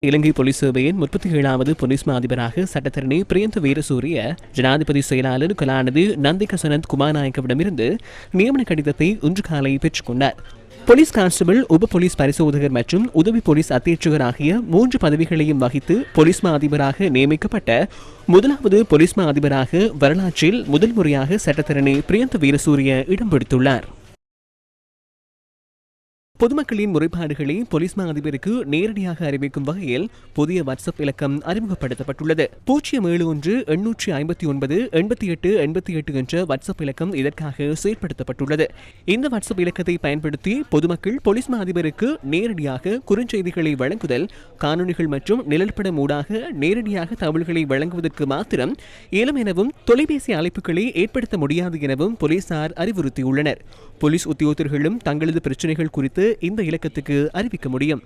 இலங்கை police சேவையின் 37வது police மா அதிபராக சட்டத்தரணி பிரியந்த வீரசூரிய ஜனாதிபதி செயலாளர் கலாநிதி நந்திக சனந்த் குமாரநாயக்கவிடமிருந்து நியமன கடிதத்தை இன்று காலை பெற்றுக் கொண்டார். போலீஸ் கான்ஸ்டபிள், உப போலீஸ் பரிசோதகர் மற்றும் உதவி போலீஸ் அத்தியட்சகர் ஆகிய 3 பதவிகளையும் வகித்து போலீஸ் மா அதிபராக நியமிக்கப்பட்ட முதலாவது போலீஸ் மா அதிபராக வரலாற்றில் முதல் முறையாக சட்டத்தரணி பிரியந்த வீரசூரிய இடம் பிடித்துள்ளார். பொதுமக்களின் முறைப்பாடுகளை போலீஸ் மா அதிபருக்கு நேரடியாக அறிவிக்கும் வகையில் புதிய வாட்ஸ்அப் இலக்கம் அறிமுகப்படுத்தப்பட்டுள்ளது. 071-859-88-88 என்ற வாட்ஸ்அப் இலக்கம் இதற்காக செயற்படுத்தப்பட்டுள்ளது. இந்த வாட்ஸ்அப் இலக்கத்தை பயன்படுத்தி பொதுமக்கள் போலீஸ் மா அதிபருக்கு நேரடியாக குறுஞ்செய்திகளை வழங்குதல், காணொலிகள் மற்றும் நிழல்படம் ஊடாக நேரடியாக தகவல்களை வழங்குவதற்கு மாத்திரம் இயலும் எனவும் தொலைபேசி அழைப்புகளை ஏற்படுத்த முடியாது எனவும் போலீசார் அறிவுறுத்தியுள்ளனர். போலீஸ் உத்தியோகத்தர்களும் தங்களது பிரச்சினைகள் குறித்து இந்த இலக்கத்துக்கு அறிவிக்க முடியும்.